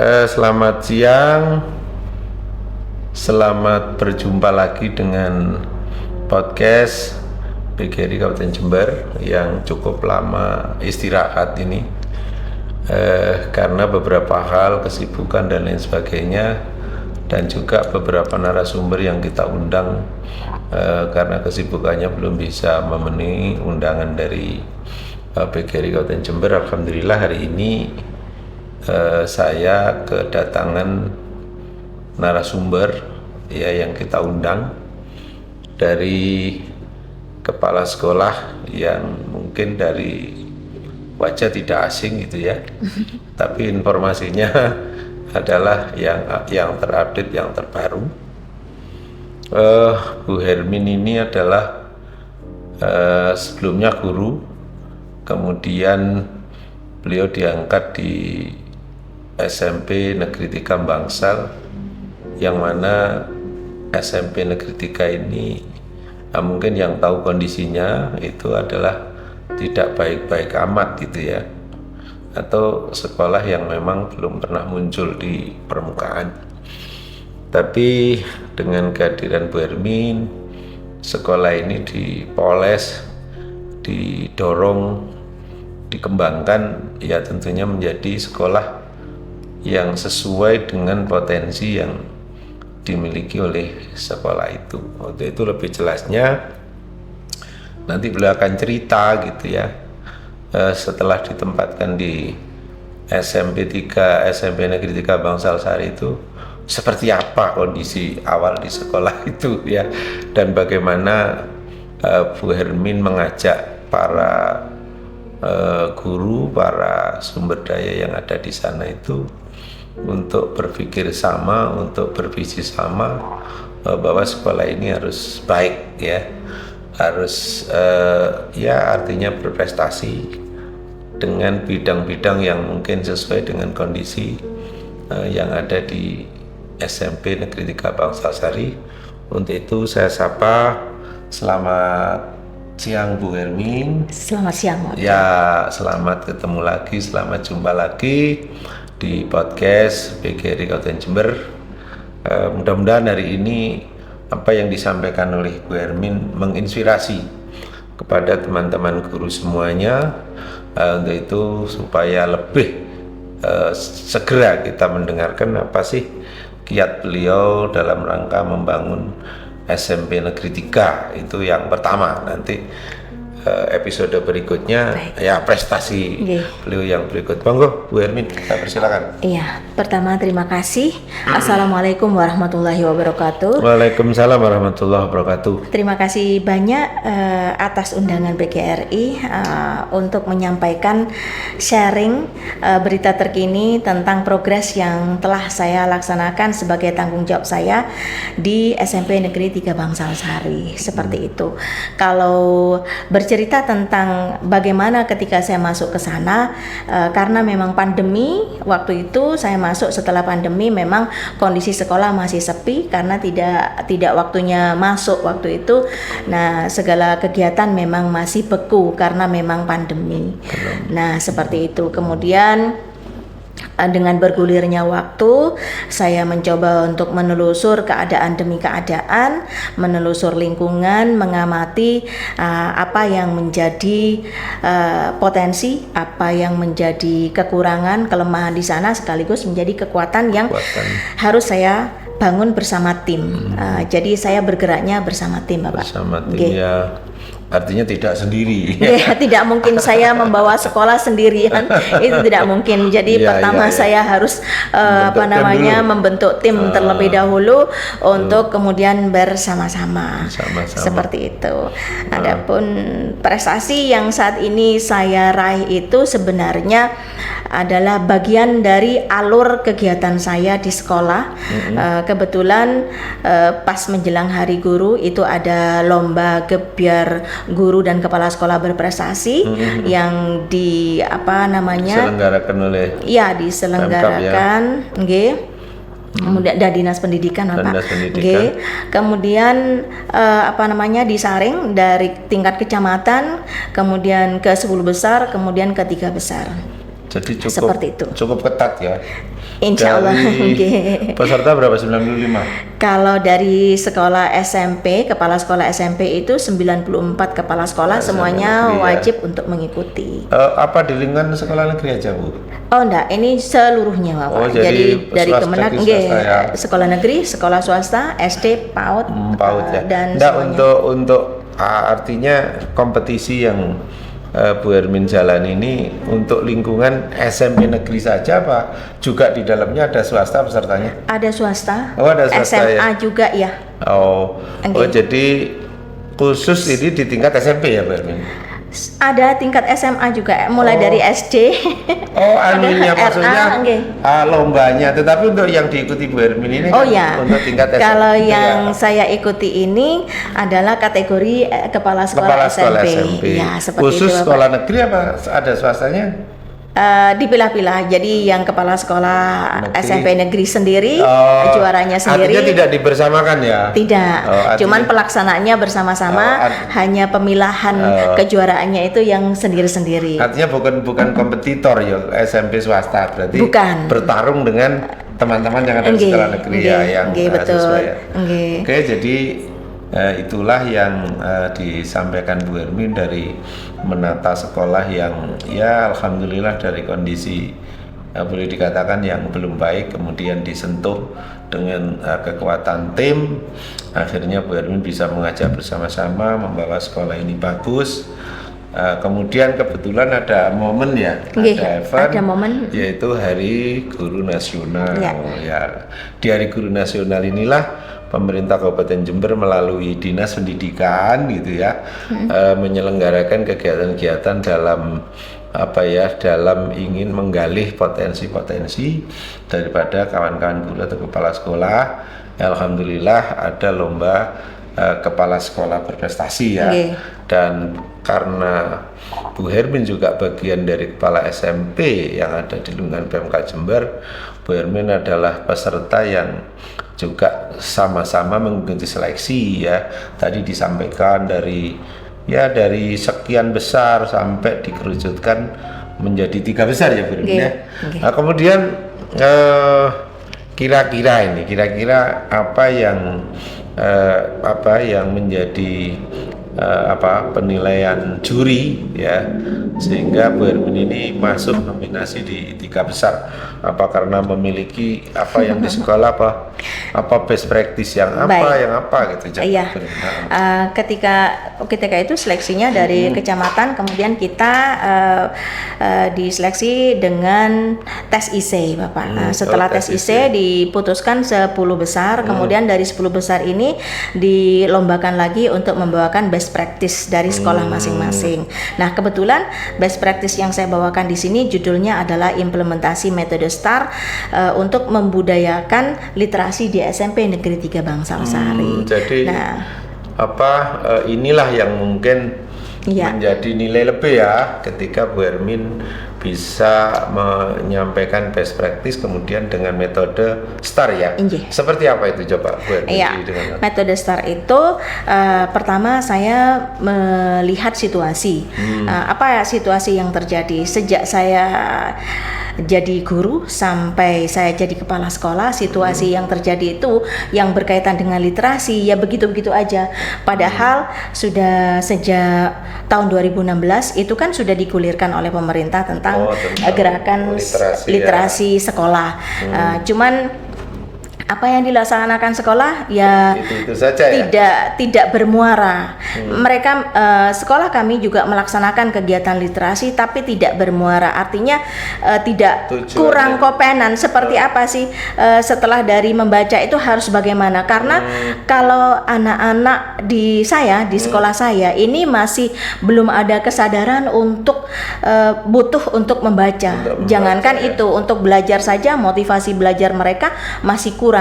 Selamat siang, selamat berjumpa lagi dengan podcast PGRI Kabupaten Jember yang cukup lama istirahat ini karena beberapa hal, kesibukan dan lain sebagainya, dan juga beberapa narasumber yang kita undang karena kesibukannya belum bisa memenuhi undangan dari PGRI Kabupaten Jember. Alhamdulillah hari ini saya kedatangan narasumber ya yang kita undang dari kepala sekolah yang mungkin dari wajah tidak asing gitu ya, tapi informasinya adalah yang terupdate, yang terbaru. Bu Hermin ini adalah sebelumnya guru, kemudian beliau diangkat di SMP Negeri 3 Bangsal, yang mana SMP Negeri 3 ini mungkin yang tahu kondisinya itu adalah tidak baik-baik amat gitu ya, atau sekolah yang memang belum pernah muncul di permukaan. Tapi dengan kehadiran Bu Hermin, sekolah ini dipoles, didorong, dikembangkan ya, tentunya menjadi sekolah yang sesuai dengan potensi yang dimiliki oleh sekolah itu. Untuk itu lebih jelasnya nanti beliau akan cerita gitu ya, setelah ditempatkan di SMP Negeri 3 Bangsal Sari itu seperti apa kondisi awal di sekolah itu ya, dan bagaimana Bu Hermin mengajak para guru, para sumber daya yang ada di sana itu untuk berpikir sama, untuk bervisi sama, bahwa sekolah ini harus baik ya, harus ya artinya berprestasi dengan bidang-bidang yang mungkin sesuai dengan kondisi yang ada di SMP Negeri 3 Bangsal Sari. Untuk itu saya sapa, selamat siang Bu Hermin. Selamat siang. Ya, selamat ketemu lagi, selamat jumpa lagi di podcast PGRI Kabupaten Jember. Mudah-mudahan hari ini apa yang disampaikan oleh Bu Hermin menginspirasi kepada teman-teman guru semuanya, untuk itu supaya lebih segera kita mendengarkan apa sih kiat beliau dalam rangka membangun SMP Negeri 3 itu yang pertama. Nanti episode berikutnya ya prestasi beliau yang berikut. Monggo Bu Hermin, kita persilakan. Iya, pertama terima kasih. Assalamualaikum warahmatullahi wabarakatuh. Waalaikumsalam warahmatullahi wabarakatuh. Terima kasih banyak atas undangan PGRI untuk menyampaikan sharing berita terkini tentang progres yang telah saya laksanakan sebagai tanggung jawab saya di SMP Negeri 3 Bangsal Sari. Seperti itu. Kalau bercerita tentang bagaimana ketika saya masuk ke sana, karena memang pandemi, waktu itu saya masuk setelah pandemi, memang kondisi sekolah masih sepi karena tidak waktunya masuk waktu itu. Nah, segala kegiatan memang masih beku karena memang pandemi. Nah, seperti itu. Kemudian dengan bergulirnya waktu, saya mencoba untuk menelusur keadaan demi keadaan, menelusur lingkungan, mengamati apa yang menjadi potensi, apa yang menjadi kekurangan, kelemahan di sana, sekaligus menjadi kekuatan yang harus saya bangun bersama tim. Jadi saya bergeraknya bersama tim, Bapak. Bersama tim ya. Artinya tidak sendiri. Ya, tidak mungkin saya membawa sekolah sendirian, itu tidak mungkin. Jadi pertama saya harus membentuk tim terlebih dahulu untuk kemudian bersama-sama. Seperti itu. Adapun prestasi yang saat ini saya raih itu sebenarnya adalah bagian dari alur kegiatan saya di sekolah. Kebetulan pas menjelang Hari Guru itu ada lomba gebyar guru dan kepala sekolah berprestasi yang diselenggarakan oleh diselenggarakan kemudian dari Dinas Pendidikan, Bapak. Kemudian disaring dari tingkat kecamatan, kemudian ke 10 besar, kemudian ke 3 besar. Jadi cukup Seperti itu. cukup ketat ya. Insya Allah. Dari Oke. peserta berapa? 95. Kalau dari sekolah SMP, kepala sekolah SMP itu 94 kepala sekolah, SMP semuanya negeri, ya. wajib untuk mengikuti. Apa di lingkungan sekolah negeri aja, Bu? Oh enggak, ini seluruhnya Bapak. Oh, jadi dari swasta, Kemenak, negeri, nggih, swasta, ya. sekolah negeri, sekolah swasta, SD, PAUD, PAUD ya. dan Nggak, semuanya. untuk artinya kompetisi yang Bu Hermin jalan ini untuk lingkungan SMP negeri saja apa juga di dalamnya ada swasta pesertanya? Ada swasta, Oh, ada swasta, SMA ya. juga ya. Oh, Oke. jadi khusus ini di tingkat SMP ya Bu Hermin? Ada tingkat SMA juga, mulai Oh. dari SD. Oh, anunya RA, maksudnya nggih. lombanya. Tetapi untuk yang diikuti Bu Hermin ini Oh kan ya, untuk tingkat SMP. kalau ya. yang saya ikuti ini adalah kategori kepala sekolah, SMP. Ya, seperti Khusus itu, Bapak. sekolah negeri apa ada swastanya? Dipilah-pilah. Jadi yang kepala sekolah Negeri. SMP negeri sendiri, juaranya Artinya sendiri. tidak dibersamakan ya? Tidak, Oh, artinya- cuman pelaksanaannya bersama-sama, hanya pemilahan kejuaraannya itu yang sendiri-sendiri. Artinya bukan kompetitor ya SMP swasta, berarti Bukan. bertarung dengan teman-teman yang ada di Nggih, sekolah negeri ya nggih, yang nggih, betul. siswa ya. Nggih. Oke, jadi itulah yang disampaikan Bu Hermin dari menata sekolah yang ya alhamdulillah dari kondisi boleh dikatakan yang belum baik kemudian disentuh dengan kekuatan tim, akhirnya Bu Hermin bisa mengajak bersama-sama membawa sekolah ini bagus. Kemudian kebetulan ada momen ya, Nggih, ada event, ada momen. yaitu Hari Guru Nasional. Ya. Ya, di Hari Guru Nasional inilah pemerintah Kabupaten Jember melalui Dinas Pendidikan gitu ya, menyelenggarakan kegiatan-kegiatan dalam dalam ingin menggali potensi-potensi daripada kawan-kawan guru atau kepala sekolah. Alhamdulillah ada lomba kepala sekolah berprestasi ya. Oke. Dan karena Bu Hermin juga bagian dari kepala SMP yang ada di lingkungan PMK Jember, Bu Hermin adalah peserta yang juga sama-sama mengikuti seleksi ya. Tadi disampaikan dari sekian besar sampai dikerucutkan menjadi 3 besar ya Bu Hermin ya. Oke. Nah, kemudian kira-kira apa yang menjadi penilaian juri ya sehingga Bu Hermin ini masuk nominasi di 3 besar, apa karena memiliki apa yang di sekolah apa best practice yang gitu. Iya. Ketika itu seleksinya dari kecamatan, kemudian kita diseleksi dengan tes IC, Bapak. Setelah tes IC diputuskan 10 besar, kemudian dari 10 besar ini dilombakan lagi untuk membawakan best practice dari sekolah masing-masing. Nah, kebetulan best practice yang saya bawakan di sini judulnya adalah implementasi metode STAR untuk membudayakan literasi di SMP Negeri 3 Bangsal Sari. Jadi inilah yang mungkin Iya. menjadi nilai lebih ya ketika Bu Hermin bisa menyampaikan best practice kemudian dengan metode STAR ya. Iya. Seperti apa itu coba Bu Hermin? Iya, metode STAR itu pertama saya melihat situasi, apa situasi yang terjadi sejak saya jadi guru sampai saya jadi kepala sekolah. Situasi yang terjadi itu yang berkaitan dengan literasi ya begitu-begitu aja. Padahal sudah sejak tahun 2016 itu kan sudah digulirkan oleh pemerintah tentang gerakan literasi sekolah. Cuman apa yang dilaksanakan sekolah ya itu saja tidak bermuara. Mereka sekolah kami juga melaksanakan kegiatan literasi tapi tidak bermuara. Artinya tidak kurang kompenan. Seperti apa sih setelah dari membaca itu harus bagaimana? Karena kalau anak-anak di sekolah saya ini masih belum ada kesadaran untuk butuh untuk membaca. Jangankan itu, untuk belajar saja motivasi belajar mereka masih kurang.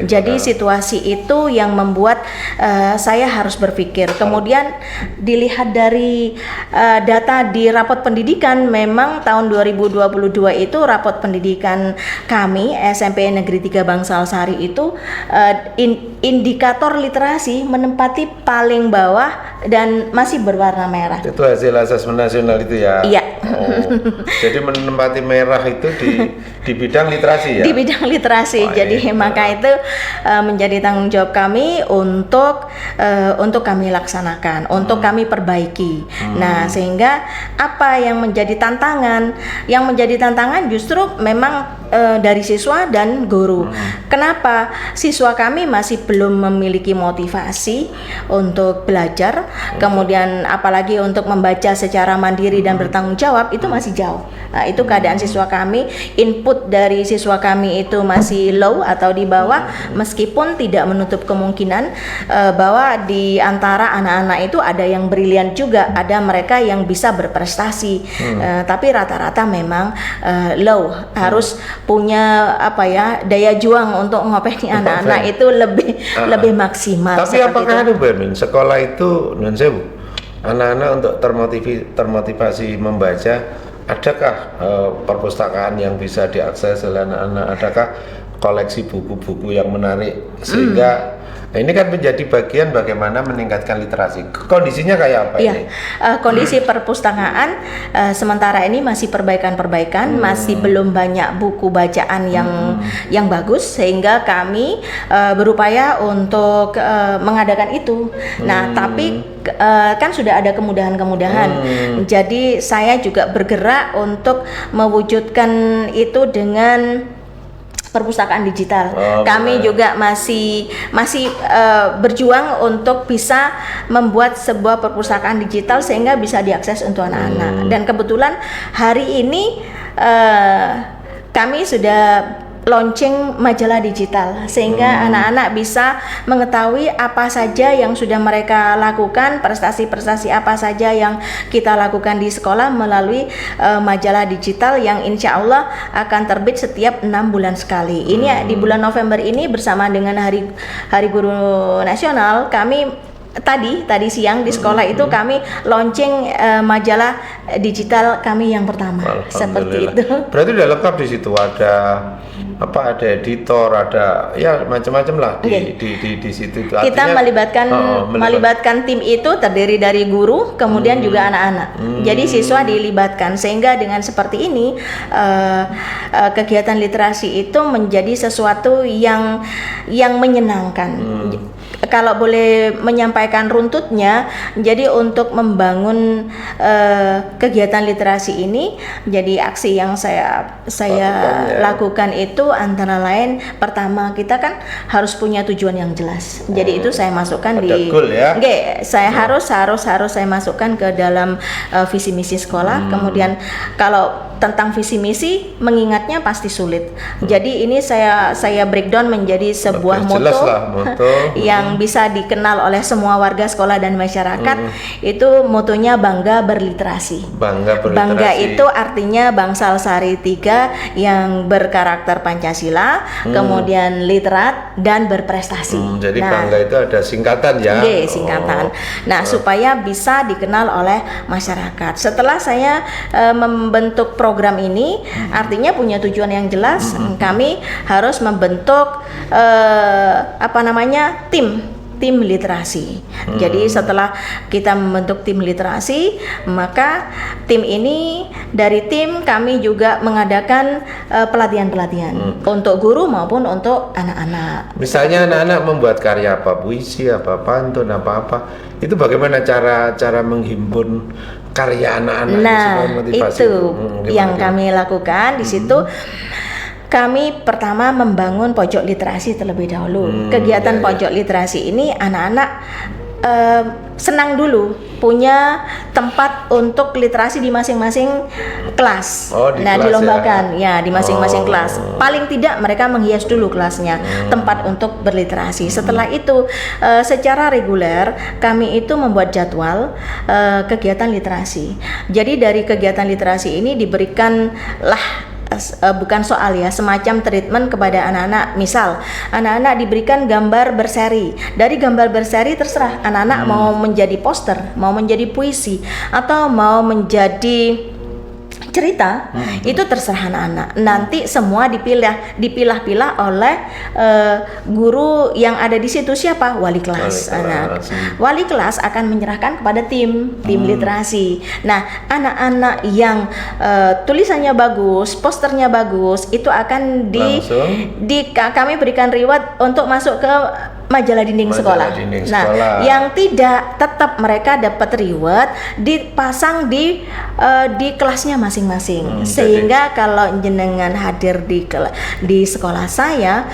Jadi situasi itu yang membuat saya harus berpikir. Kemudian dilihat dari data di rapot pendidikan, memang tahun 2022 itu rapot pendidikan kami SMP Negeri 3 Bangsal Sari itu indikator literasi menempati paling bawah dan masih berwarna merah. Itu hasil asesmen nasional itu ya? Iya. Jadi menempati merah itu di bidang literasi ya? Di bidang literasi. Jadi maka itu menjadi tanggung jawab kami untuk kami laksanakan, untuk kami perbaiki. Nah, sehingga apa yang menjadi tantangan? Yang menjadi tantangan justru memang dari siswa dan guru. Kenapa? Siswa kami masih belum memiliki motivasi untuk belajar, kemudian apalagi untuk membaca secara mandiri dan bertanggung jawab, itu masih jauh. Nah, itu keadaan siswa kami, input dari siswa kami itu masih low atau di bawah, meskipun tidak menutup kemungkinan bahwa di antara anak-anak itu ada yang brilian juga, ada mereka yang bisa berprestasi, tapi rata-rata memang low, harus punya daya juang untuk ngopeni anak-anak itu lebih maksimal. Tapi apakah ada Bermin sekolah itu non sewu anak-anak untuk termotivasi membaca, adakah perpustakaan yang bisa diakses oleh anak-anak, adakah koleksi buku-buku yang menarik sehingga ini kan menjadi bagian bagaimana meningkatkan literasi. Kondisinya kayak apa ini? Kondisi perpustakaan sementara ini masih perbaikan-perbaikan, masih belum banyak buku bacaan yang bagus, sehingga kami berupaya untuk mengadakan itu. Nah, tapi kan sudah ada kemudahan-kemudahan. Jadi saya juga bergerak untuk mewujudkan itu dengan perpustakaan digital. Kami juga masih berjuang untuk bisa membuat sebuah perpustakaan digital sehingga bisa diakses untuk anak-anak. Dan kebetulan hari ini kami sudah launching majalah digital sehingga anak-anak bisa mengetahui apa saja yang sudah mereka lakukan, prestasi-prestasi apa saja yang kita lakukan di sekolah melalui majalah digital yang insya Allah akan terbit setiap 6 bulan sekali. Ini di bulan November ini bersama dengan Hari Guru Nasional, kami tadi siang di sekolah itu kami launching majalah digital kami yang pertama. Seperti itu. Berarti udah lengkap di situ, ada editor, ada ya macam-macam lah di situ. Artinya, kita melibatkan tim itu terdiri dari guru, kemudian juga anak-anak. Jadi siswa dilibatkan sehingga dengan seperti ini kegiatan literasi itu menjadi sesuatu yang menyenangkan. Kalau boleh menyampaikan runtutnya, jadi untuk membangun kegiatan literasi ini, jadi aksi yang saya lakukan itu antara lain, pertama kita kan harus punya tujuan yang jelas. Jadi itu saya masukkan goal, ya? Harus saya masukkan ke dalam visi misi sekolah. Kemudian kalau tentang visi misi mengingatnya pasti sulit. Jadi ini saya breakdown menjadi sebuah moto yang bisa dikenal oleh semua warga sekolah dan masyarakat. Itu motonya bangga berliterasi. Bangga itu artinya Bangsal Sari 3 yang berkarakter Pancasila, kemudian literat dan berprestasi. Jadi bangga itu ada singkatan ya? Singkatan. Nah, supaya bisa dikenal oleh masyarakat. Setelah saya membentuk program ini, artinya punya tujuan yang jelas, kami harus membentuk tim literasi. Jadi setelah kita membentuk tim literasi, maka tim ini, dari tim kami juga mengadakan pelatihan-pelatihan untuk guru maupun untuk anak-anak. Misalnya anak-anak membuat karya apa, puisi, apa pantun, apa itu bagaimana cara menghimpun karya anak-anak supaya motivasi? Itu yang kami lakukan di situ. Kami pertama membangun pojok literasi terlebih dahulu. Kegiatan pojok literasi ini anak-anak senang dulu punya tempat untuk literasi di masing-masing kelas. Dilombakan ya di masing-masing kelas. Paling tidak mereka menghias dulu kelasnya, tempat untuk berliterasi. Setelah itu secara reguler kami itu membuat jadwal kegiatan literasi. Jadi dari kegiatan literasi ini diberikanlah bukan soal ya, semacam treatment kepada anak-anak. Misal anak-anak diberikan gambar berseri, dari gambar berseri terserah anak-anak mau menjadi poster, mau menjadi puisi, atau mau menjadi cerita itu terserah anak-anak. Nanti semua dipilah-pilah oleh guru yang ada di situ. Siapa? Wali kelas. Wali kelas akan menyerahkan kepada tim literasi. Nah, anak-anak yang tulisannya bagus, posternya bagus, itu akan kami berikan reward untuk masuk ke majalah dinding sekolah. Nah, yang tidak, tetap mereka dapat reward dipasang di kelasnya masing-masing. Sehingga kalau jenengan hadir di sekolah saya,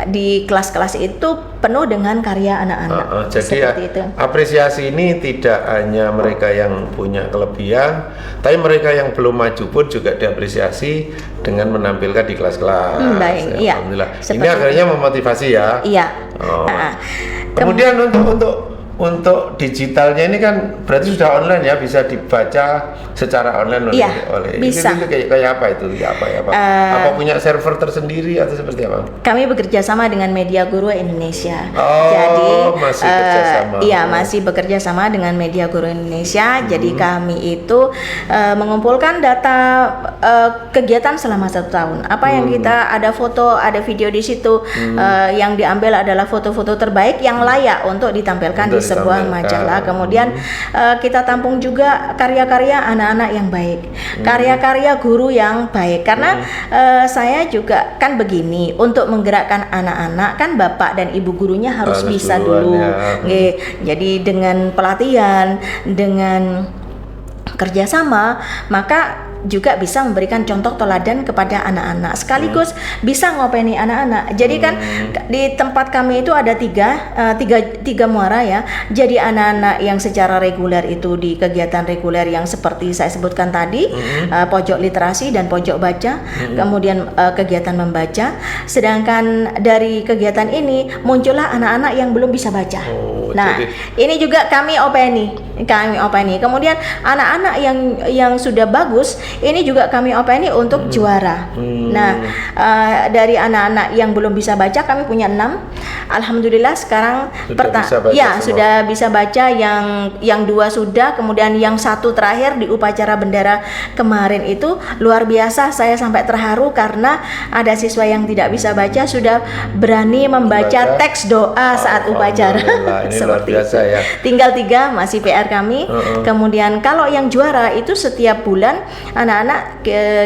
di kelas-kelas itu penuh dengan karya anak-anak. Jadi apresiasi ini tidak hanya mereka yang punya kelebihan, tapi mereka yang belum maju pun juga diapresiasi dengan menampilkan di kelas-kelas. Baik, ya, Alhamdulillah. Ini akhirnya memotivasi ya. Iya. Kemudian untuk digitalnya ini kan berarti sudah online ya, bisa dibaca secara online oleh bisa. Itu kayak apa itu? Apa punya server tersendiri atau seperti apa? Kami bekerja sama dengan Media Guru Indonesia. Jadi masih bekerja sama. Iya, masih bekerja sama dengan Media Guru Indonesia. Jadi kami itu mengumpulkan data kegiatan selama 1 tahun. Apa yang kita ada foto, ada video di situ. Yang diambil adalah foto-foto terbaik yang layak untuk ditampilkan di sebuah majalah. Kemudian kita tampung juga karya-karya anak-anak yang baik, karya-karya guru yang baik. Karena saya juga kan begini, untuk menggerakkan anak-anak kan bapak dan ibu gurunya harus bisa dulu. Jadi dengan pelatihan, dengan kerjasama, maka juga bisa memberikan contoh teladan kepada anak-anak, sekaligus bisa ngopeni anak-anak. Jadi kan di tempat kami itu ada tiga muara ya. Jadi anak-anak yang secara reguler itu di kegiatan reguler yang seperti saya sebutkan tadi, pojok literasi dan pojok baca, kemudian kegiatan membaca. Sedangkan dari kegiatan ini muncullah anak-anak yang belum bisa baca. Ini juga kami openi. Kemudian anak-anak yang sudah bagus, ini juga kami openi untuk juara. Nah, dari anak-anak yang belum bisa baca kami punya 6. Alhamdulillah sekarang sudah bisa baca, yang 2 sudah, kemudian yang 1 terakhir di upacara bendera kemarin itu luar biasa. Saya sampai terharu karena ada siswa yang tidak bisa baca sudah berani membaca teks doa saat upacara. Ini luar biasa ya. Tinggal 3 masih PR kami. Kemudian kalau yang juara itu setiap bulan anak-anak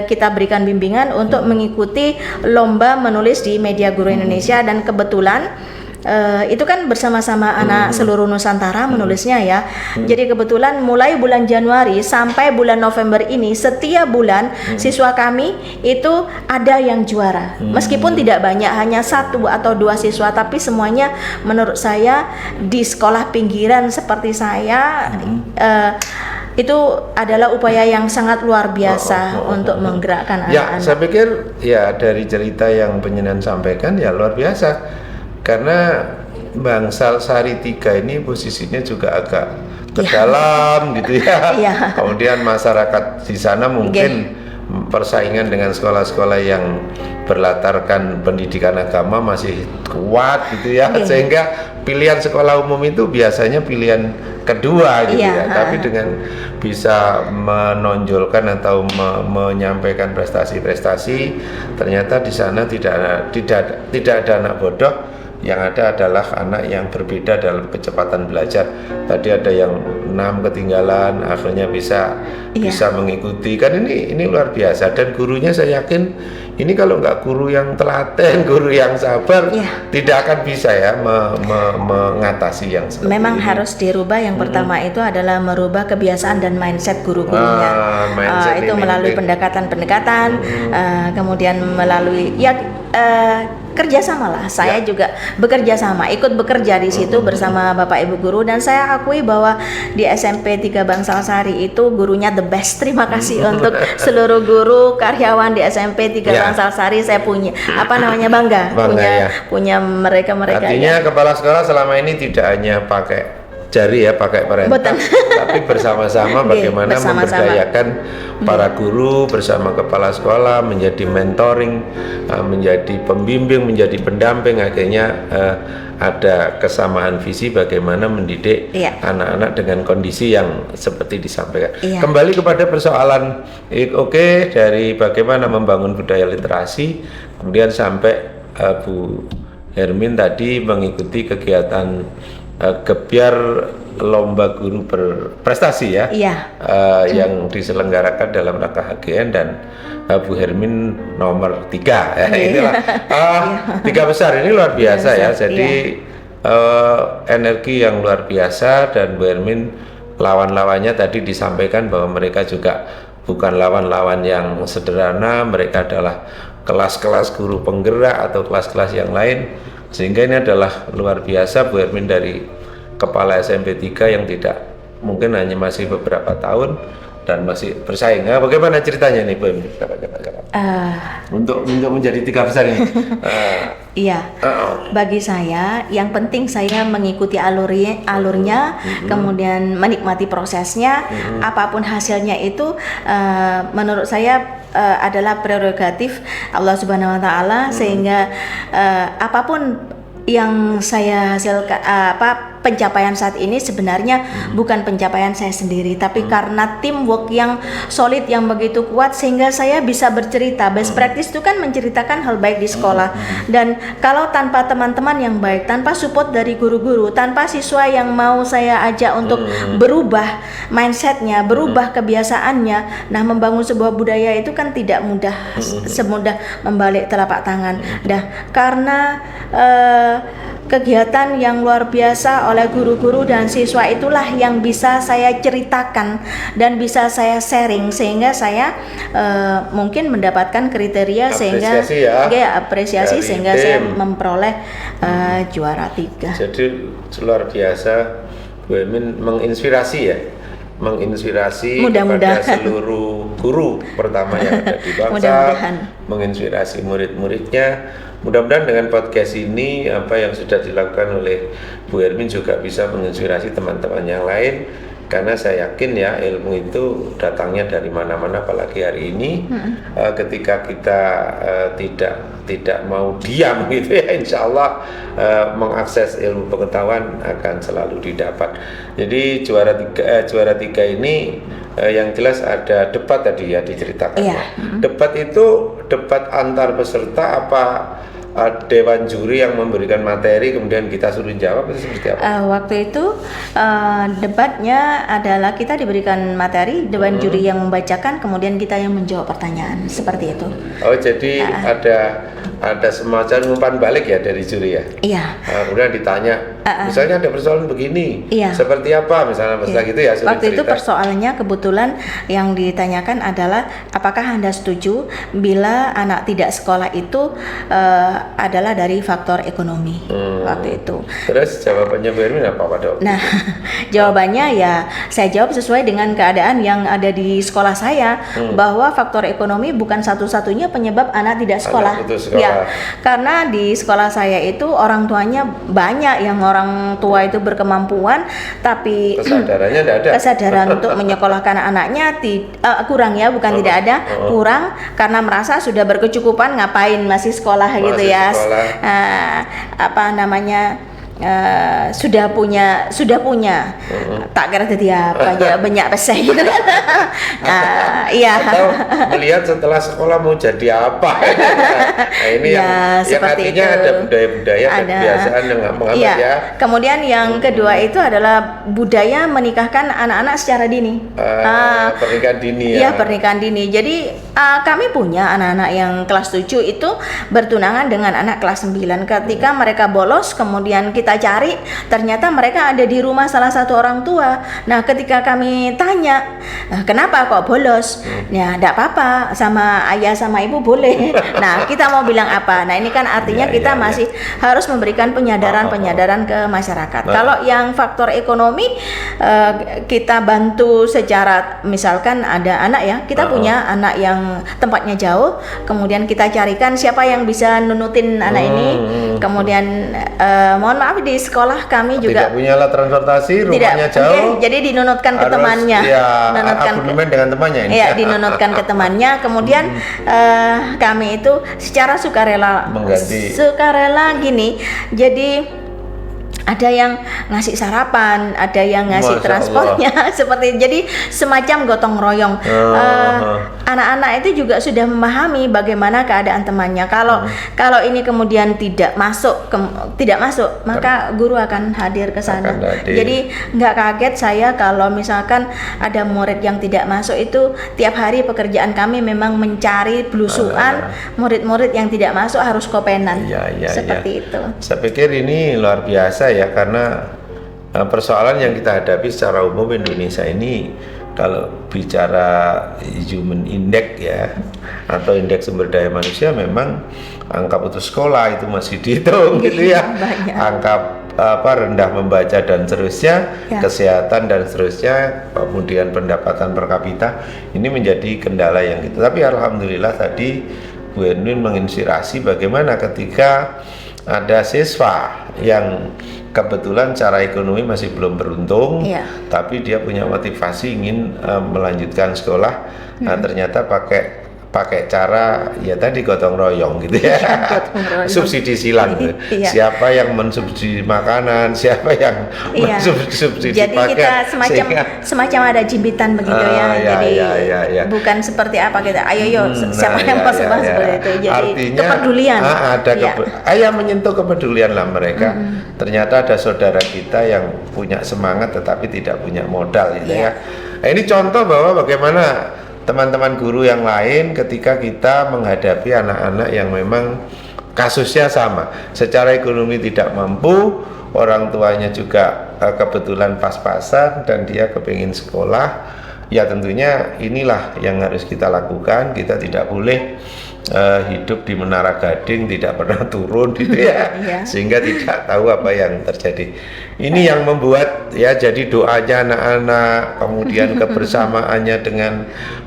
kita berikan bimbingan untuk mengikuti lomba menulis di Media Guru Indonesia, dan kebetulan itu kan bersama-sama anak seluruh Nusantara menulisnya ya. Jadi kebetulan mulai bulan Januari sampai bulan November ini, setiap bulan siswa kami itu ada yang juara. Meskipun tidak banyak, hanya 1 atau 2 siswa, tapi semuanya menurut saya di sekolah pinggiran seperti saya itu adalah upaya yang sangat luar biasa untuk menggerakkan anak-anak. Ya, saya pikir ya dari cerita yang penjenengan sampaikan ya luar biasa. Karena Bangsal Sari 3 ini posisinya juga agak ke dalam gitu ya. Kemudian masyarakat di sana mungkin persaingan dengan sekolah-sekolah yang berlatarkan pendidikan agama masih kuat gitu ya. Sehingga pilihan sekolah umum itu biasanya pilihan kedua gitu ya. Tapi dengan bisa menonjolkan atau menyampaikan prestasi-prestasi, ternyata di sana tidak ada anak bodoh. Yang ada adalah anak yang berbeda dalam kecepatan belajar. Tadi ada yang 6 ketinggalan, akhirnya bisa mengikuti. Kan ini luar biasa. Dan gurunya saya yakin ini kalau nggak guru yang telaten, guru yang sabar, tidak akan bisa ya mengatasi yang seperti memang ini. Harus dirubah. Yang pertama itu adalah merubah kebiasaan dan mindset guru-gurunya. Itu melalui pendekatan-pendekatan, kemudian melalui kerjasama lah. Saya juga bekerja sama, ikut bekerja di situ bersama Bapak Ibu guru, dan saya akui bahwa di SMP 3 Bangsal Sari itu gurunya the best. Terima kasih untuk seluruh guru karyawan di SMP 3 Bangsal Sari. Saya punya bangga punya mereka. Artinya kepala sekolah selama ini tidak hanya pakai jari ya pakai perintah, tapi bersama-sama bagaimana bersama-sama. memberdayakan para guru bersama kepala sekolah, menjadi mentoring, menjadi pembimbing, menjadi pendamping, akhirnya ada kesamaan visi bagaimana mendidik anak-anak dengan kondisi yang seperti disampaikan. Kembali kepada persoalan dari bagaimana membangun budaya literasi, kemudian sampai Bu Hermin tadi mengikuti kegiatan Gebyar lomba guru berprestasi ya, yang diselenggarakan dalam rangka HGN, dan Bu Hermin nomor 3 ya. Inilah 3 besar ini luar biasa ya. Jadi energi yang luar biasa, dan Bu Hermin lawan-lawannya tadi disampaikan bahwa mereka juga bukan lawan-lawan yang sederhana, mereka adalah kelas-kelas guru penggerak atau kelas-kelas yang lain, sehingga ini adalah luar biasa. Bu Hermin dari kepala SMP 3 yang tidak mungkin hanya masih beberapa tahun dan masih bersaing. Nah, bagaimana ceritanya nih Bu Hermin? Untuk menjadi 3 besar ini? Bagi saya yang penting saya mengikuti alurnya, kemudian menikmati prosesnya. Apapun hasilnya itu menurut saya adalah prerogatif Allah Subhanahu wa taala, sehingga apapun yang saya hasilkan, pencapaian saat ini sebenarnya bukan pencapaian saya sendiri, tapi karena teamwork yang solid, yang begitu kuat, sehingga saya bisa bercerita. Best practice itu kan menceritakan hal baik di sekolah, dan kalau tanpa teman-teman yang baik, tanpa support dari guru-guru, tanpa siswa yang mau saya ajak untuk berubah mindsetnya, berubah kebiasaannya, nah membangun sebuah budaya itu kan tidak mudah semudah membalik telapak tangan. Nah, karena kegiatan yang luar biasa oleh guru-guru dan siswa itulah yang bisa saya ceritakan dan bisa saya sharing, sehingga saya mungkin mendapatkan kriteria apresiasi sehingga saya memperoleh juara 3. Jadi luar biasa, Bu Hermin menginspirasi ya, kepada seluruh guru pertama yang ada di bangsa, menginspirasi murid-muridnya. Mudah-mudahan dengan podcast ini apa yang sudah dilakukan oleh Bu Hermin juga bisa menginspirasi teman-teman yang lain, karena saya yakin ya ilmu itu datangnya dari mana-mana, apalagi hari ini ketika kita tidak mau diam gitu ya, insya Allah mengakses ilmu pengetahuan akan selalu didapat. Jadi juara tiga ini yang jelas ada debat tadi ya diceritakan. Debat itu debat antar peserta apa dewan juri yang memberikan materi kemudian kita suruh jawab, itu seperti apa? Waktu itu debatnya adalah kita diberikan materi, dewan juri yang membacakan, kemudian kita yang menjawab pertanyaan, seperti itu. Oh, jadi ada semacam umpan balik ya dari juri ya? Kemudian ditanya, misalnya ada persoalan begini, seperti apa misalnya, gitu ya? Waktu itu persoalannya kebetulan yang ditanyakan adalah apakah Anda setuju bila anak tidak sekolah itu adalah dari faktor ekonomi. Waktu itu. Terus jawabannya Bu Hermin apa pada waktu itu? Jawabannya ya saya jawab sesuai dengan keadaan yang ada di sekolah saya, bahwa faktor ekonomi bukan satu-satunya penyebab anak tidak sekolah. Ya, karena di sekolah saya itu orang tuanya banyak yang orang tua itu berkemampuan, tapi kesadarannya tidak ada. Kesadaran untuk menyekolahkan anaknya kurang ya, bukan tidak ada, kurang karena merasa sudah berkecukupan, ngapain masih sekolah gitu ya. Sudah punya tak kira jadi apa aja banyak peseh gitu kan. Atau melihat setelah sekolah mau jadi apa. Nah, ini yang artinya itu. Ada budaya-budaya dan kebiasaan yang menghambat ya. Kemudian yang kedua itu adalah budaya menikahkan anak-anak secara dini. Pernikahan dini ya. Iya, pernikahan dini. Jadi kami punya anak-anak yang kelas 7 itu bertunangan dengan anak kelas 9. Ketika mereka bolos, kemudian kita cari, ternyata mereka ada di rumah salah satu orang tua. Nah, ketika kami tanya, kenapa kok bolos? Ya, enggak apa-apa, sama ayah sama ibu boleh. Nah, kita mau bilang apa? Nah, ini kan artinya kita masih harus memberikan penyadaran ke masyarakat. Kalau yang faktor ekonomi, kita bantu secara, misalkan ada anak ya, kita punya anak yang tempatnya jauh, kemudian kita carikan siapa yang bisa nunutin anak ini, kemudian mohon maaf di sekolah kami juga tidak punya alat transportasi, rumahnya tidak, jauh. oke, jadi dinunutkan ke Harus, temannya. ya, Dinunutkan abonemen dengan temannya ini. Iya, dinunutkan ke temannya. Kemudian kami itu secara sukarela Mengganti. sukarela gini. Jadi ada yang ngasih sarapan, ada yang ngasih Masya transportnya seperti jadi semacam gotong royong. Anak-anak itu juga sudah memahami bagaimana keadaan temannya. Kalau ini kemudian tidak masuk, maka guru akan hadir ke sana. Akan hadir. Jadi nggak kaget saya kalau misalkan ada murid yang tidak masuk itu tiap hari pekerjaan kami memang mencari belusuan murid-murid yang tidak masuk harus kopenan. Seperti itu. Saya pikir ini luar biasa ya, karena persoalan yang kita hadapi secara umum Indonesia ini, kalau bicara human index ya, atau indeks sumber daya manusia, memang angka putus sekolah itu masih dihitung gitu ya. Banyak. Angka rendah membaca dan seterusnya, kesehatan dan seterusnya, kemudian pendapatan per kapita, ini menjadi kendala yang gitu. Tapi alhamdulillah tadi Bu Erwin menginspirasi bagaimana ketika ada siswa yang kebetulan secara ekonomi masih belum beruntung, tapi dia punya motivasi ingin melanjutkan sekolah. Nah, ternyata pakai cara ya tadi gotong royong gitu ya, subsidi silang. Siapa yang mensubsidi makanan, siapa yang mensubsidi jadi paket. Kita semacam ada jimbitan begitu jadi bukan seperti apa kita siapa yang persembahan seperti itu. Jadi artinya, kepedulian ada menyentuh kepedulian lah mereka. Ternyata ada saudara kita yang punya semangat tetapi tidak punya modal gitu ya. Nah, ini contoh bahwa bagaimana teman-teman guru yang lain ketika kita menghadapi anak-anak yang memang kasusnya sama, secara ekonomi tidak mampu, orang tuanya juga kebetulan pas-pasan dan dia kepingin sekolah, ya tentunya inilah yang harus kita lakukan. Kita tidak boleh hidup di Menara Gading, tidak pernah turun gitu ya, sehingga tidak tahu apa yang terjadi. Ini yang membuat ya, jadi doanya anak-anak, kemudian kebersamaannya dengan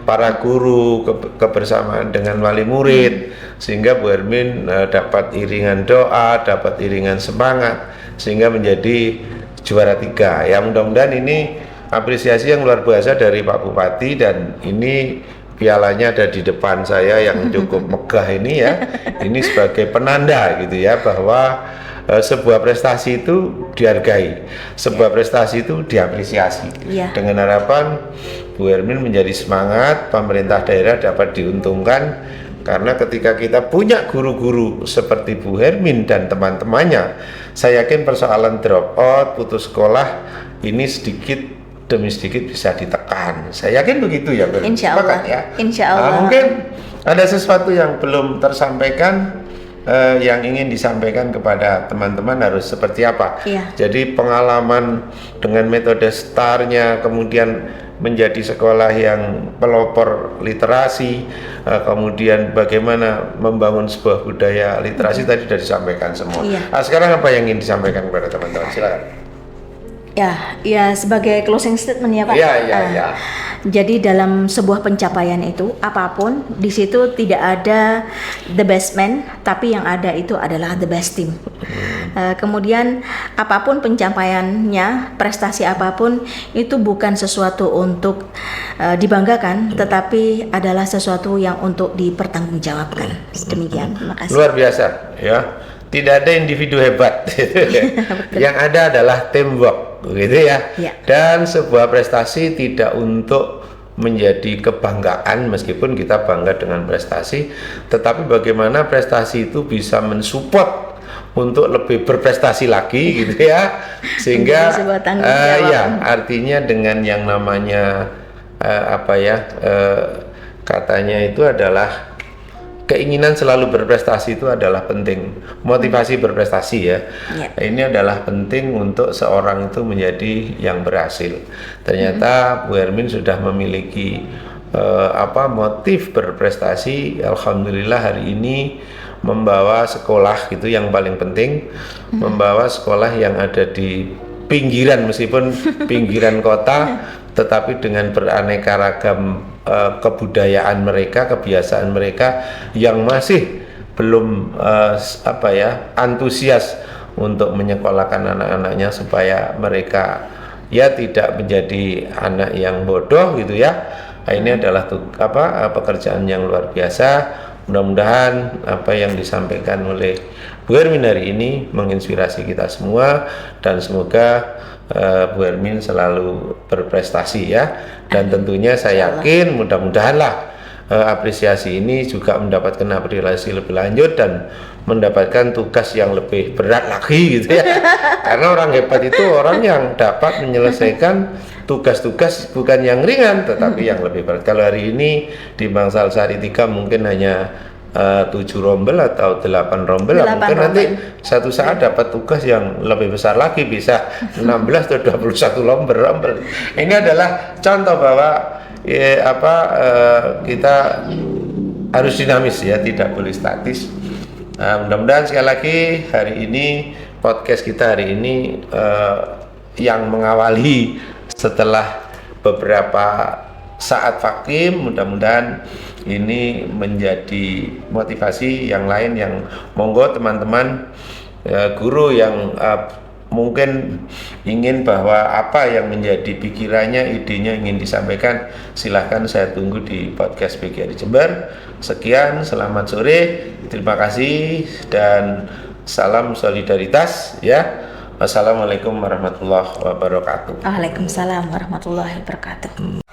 para guru, kebersamaan dengan wali murid, sehingga Bu Erwin dapat iringan doa, dapat iringan semangat, sehingga menjadi juara 3. Ya, mudah-mudahan ini apresiasi yang luar biasa dari Pak Bupati, dan ini pialanya ada di depan saya yang cukup megah ini ya. Ini sebagai penanda gitu ya, bahwa sebuah prestasi itu dihargai, sebuah prestasi itu diapresiasi. Dengan harapan Bu Erwin menjadi semangat, pemerintah daerah dapat diuntungkan, karena ketika kita punya guru-guru seperti Bu Erwin dan teman-temannya, saya yakin persoalan drop out, putus sekolah ini sedikit demi sedikit bisa ditekan. Saya yakin begitu ya, Bu. Insya Allah ya. Insya Allah. Nah, mungkin ada sesuatu yang belum tersampaikan, yang ingin disampaikan kepada teman-teman harus seperti apa. Jadi pengalaman dengan metode STAR-nya, kemudian menjadi sekolah yang pelopor literasi, kemudian bagaimana membangun sebuah budaya literasi, tadi sudah disampaikan semua. Nah, sekarang apa yang ingin disampaikan kepada teman-teman? Silakan. Ya sebagai closing statement ya Pak. Jadi dalam sebuah pencapaian itu apapun, di situ tidak ada the best man, tapi yang ada itu adalah the best team. Kemudian apapun pencapaiannya, prestasi apapun itu bukan sesuatu untuk dibanggakan, tetapi adalah sesuatu yang untuk dipertanggungjawabkan. Demikian. Terima kasih. Luar biasa ya. Tidak ada individu hebat. Yang ada adalah teamwork, gitu ya. Dan sebuah prestasi tidak untuk menjadi kebanggaan, meskipun kita bangga dengan prestasi, tetapi bagaimana prestasi itu bisa mensupport untuk lebih berprestasi lagi, gitu ya. Sehingga artinya dengan yang namanya katanya itu adalah keinginan selalu berprestasi, itu adalah penting. Motivasi berprestasi ya. Ini adalah penting untuk seorang itu menjadi yang berhasil. Ternyata Bu Erwin sudah memiliki motif berprestasi. Alhamdulillah hari ini membawa sekolah, gitu yang paling penting, membawa sekolah yang ada di pinggiran, meskipun pinggiran kota, tetapi dengan beraneka ragam kebudayaan mereka, kebiasaan mereka yang masih belum antusias untuk menyekolahkan anak-anaknya supaya mereka ya tidak menjadi anak yang bodoh gitu ya. Nah, ini adalah pekerjaan yang luar biasa. Mudah-mudahan apa yang disampaikan oleh Bu Hermin hari ini menginspirasi kita semua, dan semoga Bu Hermin selalu berprestasi ya. Dan tentunya saya yakin mudah-mudahanlah apresiasi ini juga mendapatkan apresiasi lebih lanjut dan mendapatkan tugas yang lebih berat lagi gitu ya. Karena orang hebat itu orang yang dapat menyelesaikan tugas-tugas bukan yang ringan tetapi yang lebih berat. Kalau hari ini di Bangsal Sari 3 mungkin hanya 7 rombel atau 8 rombel, mungkin nanti satu saat dapat tugas yang lebih besar lagi, bisa 16 atau 21 rombel. Ini adalah contoh bahwa kita harus dinamis ya, tidak boleh statis. Mudah-mudahan sekali lagi hari ini podcast kita hari ini yang mengawali setelah beberapa saat vakum, mudah-mudahan ini menjadi motivasi yang lain, yang monggo teman-teman guru yang mungkin ingin bahwa apa yang menjadi pikirannya, idenya ingin disampaikan, silahkan saya tunggu di podcast PGRI Jember. Sekian, selamat sore, terima kasih dan salam solidaritas ya. Wassalamualaikum warahmatullahi wabarakatuh. Waalaikumsalam warahmatullahi wabarakatuh.